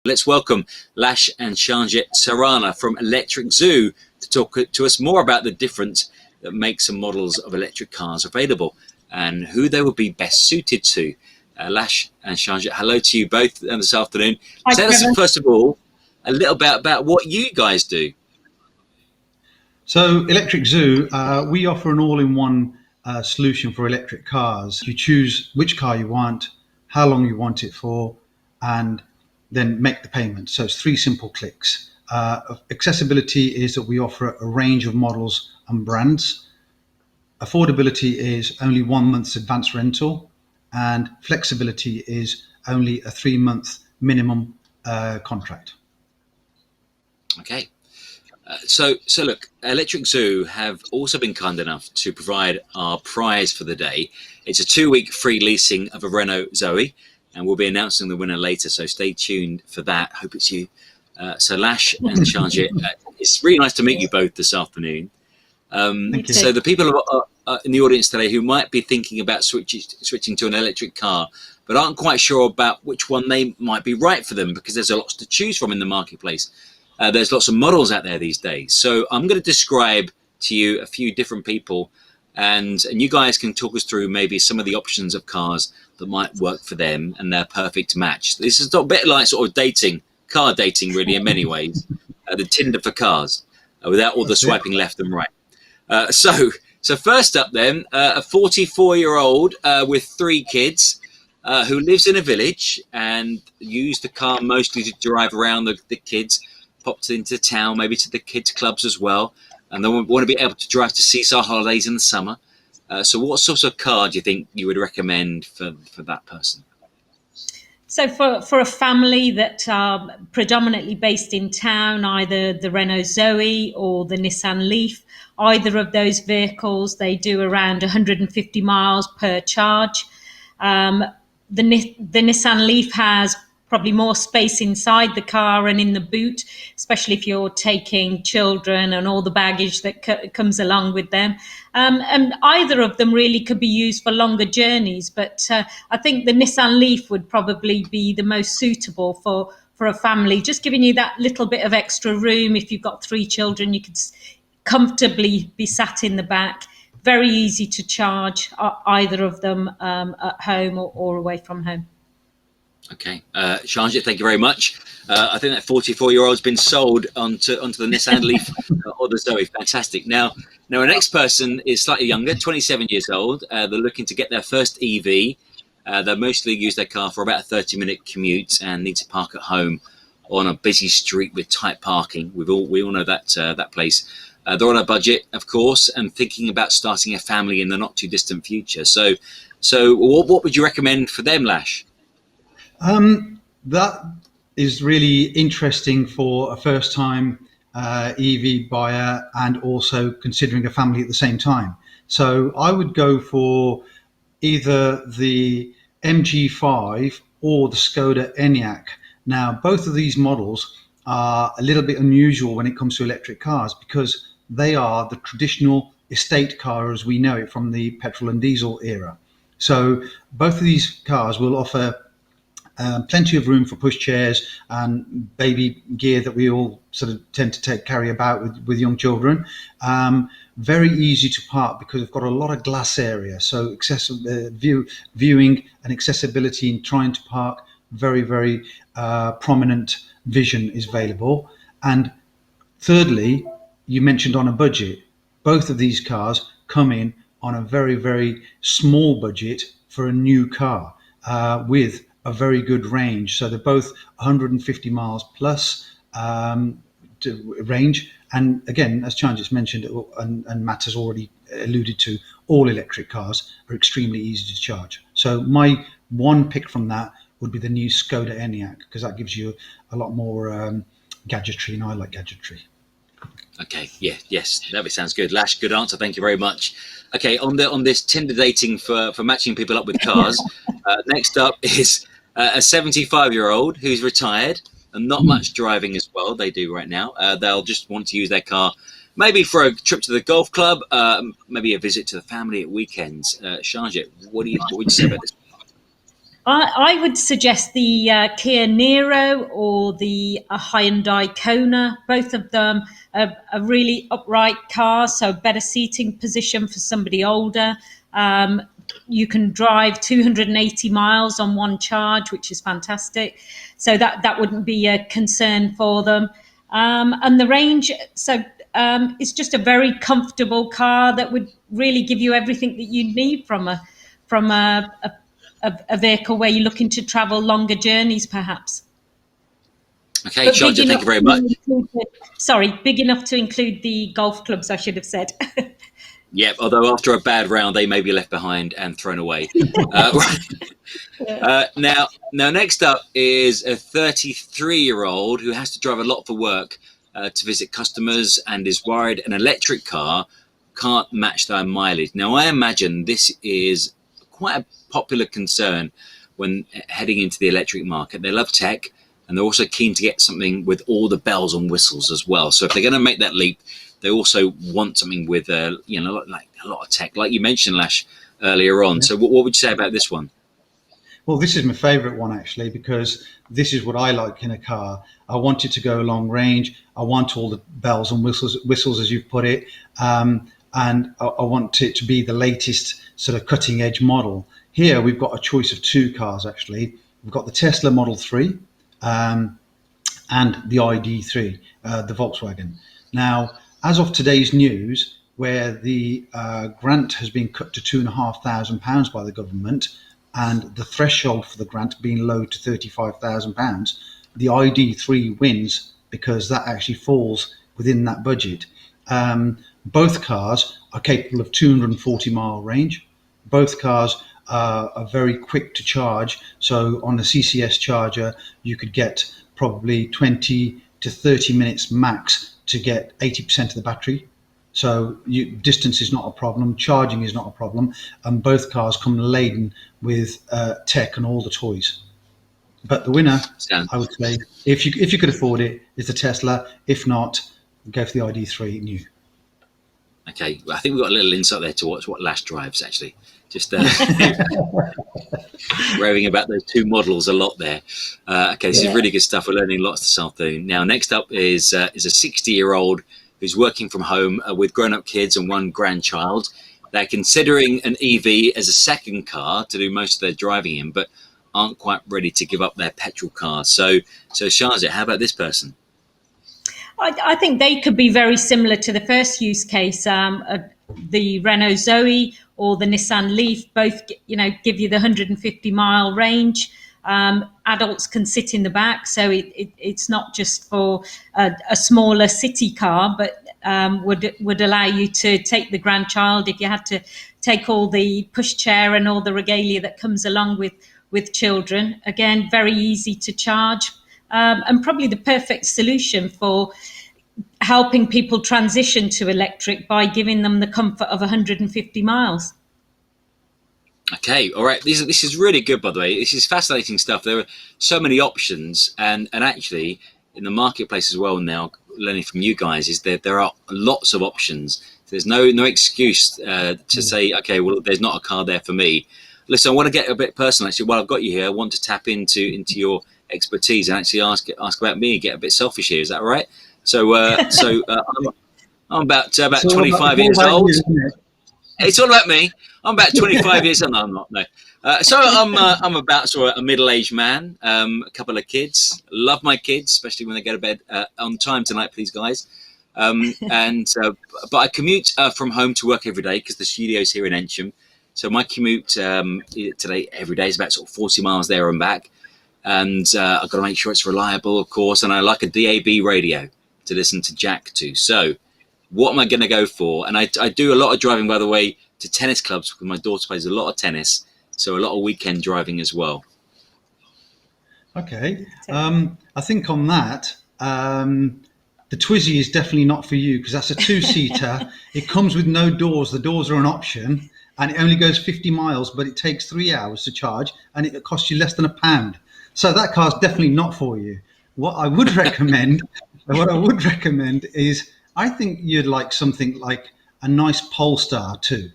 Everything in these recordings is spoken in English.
Let's welcome Lash and Shanjit Sarana from Electric Zoo to talk to us more about the different makes and models of electric cars available and who they would be best suited to. Lash and Shanjit, hello to you both this afternoon. Hi, Tell us, first of all, a little bit about what you guys do. So Electric Zoo, we offer an all-in-one solution for electric cars. You choose which car you want, how long you want it for, and then make the payment. So it's 3 simple clicks. Accessibility is that we offer a range of models and brands. Affordability is only 1 month's advance rental, and flexibility is only a 3-month minimum contract. Okay. So look, Electric Zoo have also been kind enough to provide our prize for the day. It's a 2-week free leasing of a Renault Zoe, and we'll be announcing the winner later, so stay tuned for that. Hope it's you. So Lash and Shanjit, it's really nice to meet you both this afternoon. So the people in the audience today who might be thinking about switching to an electric car, but aren't quite sure about which one they might be right for them, because there's a lot to choose from in the marketplace. There's lots of models out there these days. So I'm going to describe to you a few different people, and you guys can talk us through maybe some of the options of cars that might work for them and their perfect match. This is a bit like sort of dating, car dating really in many ways, the Tinder for cars, without all the swiping left and right. So first up then, a 44-year-old with 3 kids who lives in a village and used the car mostly to drive around the kids, popped into town, maybe to the kids' clubs as well, and they want to be able to drive to seaside holidays in the summer. So what sort of car do you think you would recommend for that person? So for a family that are predominantly based in town, either the Renault Zoe or the Nissan Leaf, either of those vehicles, they do around 150 miles per charge. The Nissan Leaf has probably more space inside the car and in the boot, especially if you're taking children and all the baggage that comes along with them. And either of them really could be used for longer journeys. But I think the Nissan Leaf would probably be the most suitable for a family, just giving you that little bit of extra room. If you've got 3 children, you could comfortably be sat in the back. Very easy to charge, either of them at home or away from home. Okay, Shanjit, thank you very much. I think that 44-year-old's been sold onto the Nissan Leaf or the Zoe. Fantastic. Now, our next person is slightly younger, 27 years old. They're looking to get their first EV. They mostly use their car for about a 30-minute commute and need to park at home on a busy street with tight parking. We all know that place. They're on a budget, of course, and thinking about starting a family in the not too distant future. So what would you recommend for them, Lash? That is really interesting for a first-time EV buyer and also considering a family at the same time. So I would go for either the MG5 or the Skoda Enyaq. Now, both of these models are a little bit unusual when it comes to electric cars because they are the traditional estate car as we know it from the petrol and diesel era. So both of these cars will offer plenty of room for pushchairs and baby gear that we all sort of tend to carry about with young children. Very easy to park because we've got a lot of glass area, so viewing and accessibility in trying to park, very, very prominent vision is available. And thirdly, you mentioned on a budget. Both of these cars come in on a very, very small budget for a new car with a very good range. So they're both 150 miles plus range. And again, as Chan just mentioned, and Matt has already alluded to, all electric cars are extremely easy to charge. So my one pick from that would be the new Skoda Enyaq, because that gives you a lot more gadgetry, and I like gadgetry. Okay, yes, that sounds good. Lash, good answer. Thank you very much. Okay, on this Tinder dating for matching people up with cars, next up is a 75-year-old who's retired and not much driving as well. They do right now. They'll just want to use their car maybe for a trip to the golf club, maybe a visit to the family at weekends. Shanjit, what would you say about this? I would suggest the Kia Niro or the Hyundai Kona. Both of them are really upright cars, so better seating position for somebody older. Um, you can drive 280 miles on one charge, which is fantastic. So that wouldn't be a concern for them. And the range, so it's just a very comfortable car that would really give you everything that you need from a vehicle where you're looking to travel longer journeys, perhaps. Okay, But big Shanja, thank enough you very to much. include big enough to include the golf clubs, I should have said. Yep, although after a bad round, they may be left behind and thrown away. Now, next up is a 33-year-old who has to drive a lot for work to visit customers and is worried an electric car can't match their mileage. Now, I imagine this is quite a popular concern when heading into the electric market. They love tech, and they're also keen to get something with all the bells and whistles as well. So if they're going to make that leap, they also want something with like a lot of tech, like you mentioned, Lash, earlier on. Yeah. So what would you say about this one? Well, this is my favorite one, actually, because this is what I like in a car. I want it to go long range. I want all the bells and whistles as you've put it. And I want it to be the latest sort of cutting edge model. Here, we've got a choice of two cars, actually. We've got the Tesla Model 3 and the ID3, the Volkswagen. Now, as of today's news, where the grant has been cut to £2,500 by the government, and the threshold for the grant being low to £35,000, the ID3 wins because that actually falls within that budget. Both cars are capable of 240-mile range. Both cars are very quick to charge. So on a CCS charger, you could get probably 20 to 30 minutes max to get 80% of the battery. So distance is not a problem, charging is not a problem, and both cars come laden with tech and all the toys. But the winner, I would say, if you could afford it, is the Tesla. If not, go for the ID3 new. Okay, well, I think we've got a little insight there to what Lash drives, actually. Just raving about those two models a lot there. Okay, this is really good stuff. We're learning lots this afternoon. Now, next up is a 60-year-old who's working from home with grown-up kids and one grandchild. They're considering an EV as a second car to do most of their driving in, but aren't quite ready to give up their petrol car. So Shazia, how about this person? I think they could be very similar to the first use case. The Renault Zoe or the Nissan Leaf both, give you the 150-mile range. Adults can sit in the back, so it's not just for a smaller city car, but would allow you to take the grandchild if you had to take all the pushchair and all the regalia that comes along with children. Again, very easy to charge, and probably the perfect solution for helping people transition to electric by giving them the comfort of 150 miles. Okay, all right. This is really good, by the way. This is fascinating stuff. There are so many options, and actually in the marketplace as well now, learning from you guys, is that there are lots of options. There's no excuse to say, okay, well, there's not a car there for me. Listen, I want to get a bit personal. Actually, while I've got you here, I want to tap into your expertise and actually ask about me and get a bit selfish here. Is that all right? So I'm about 25 years old. It's all about me. I'm about 25 years old. No, I'm not. No. So I'm about sort of a middle-aged man. A couple of kids. Love my kids, especially when they go to bed on time tonight, please, guys. But I commute from home to work every day because the studio's here in Ensham. So my commute today every day is about sort of 40 miles there and back. And I've got to make sure it's reliable, of course. And I like a DAB radio to listen to Jack to. So what am I going to go for? And I do a lot of driving, by the way, to tennis clubs because my daughter plays a lot of tennis. So a lot of weekend driving as well. Okay. I think on that, the Twizy is definitely not for you because that's a two-seater. It comes with no doors. The doors are an option. And it only goes 50 miles, but it takes 3 hours to charge. And it costs you less than £1. So that car's definitely not for you. What I would recommend is I think you'd like something like a nice Polestar 2,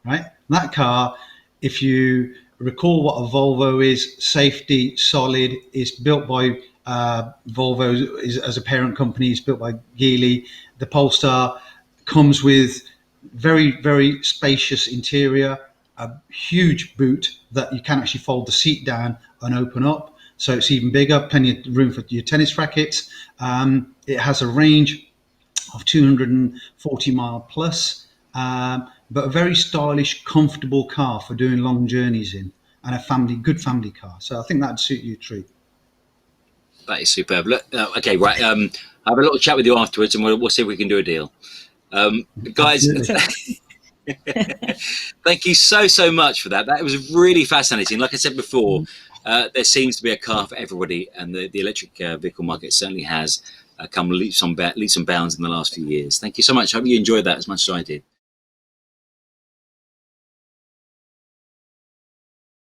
right? That car, if you recall what a Volvo is: safety, solid. It's built by Volvo as a parent company. It's built by Geely. The Polestar comes with very spacious interior, a huge boot that you can actually fold the seat down and open up, so it's even bigger. Plenty of room for your tennis rackets. It has a range of 240 mile plus, but a very stylish, comfortable car for doing long journeys in, and a good family car. So I think that'd suit you a treat. That is superb. Look, okay, right. I'll have a little chat with you afterwards, and we'll see if we can do a deal. Guys, thank you so much for that. That was really fascinating. Like I said before, there seems to be a car for everybody, and the electric vehicle market certainly has come leaps and bounds in the last few years. Thank you so much. I hope you enjoyed that as much as I did.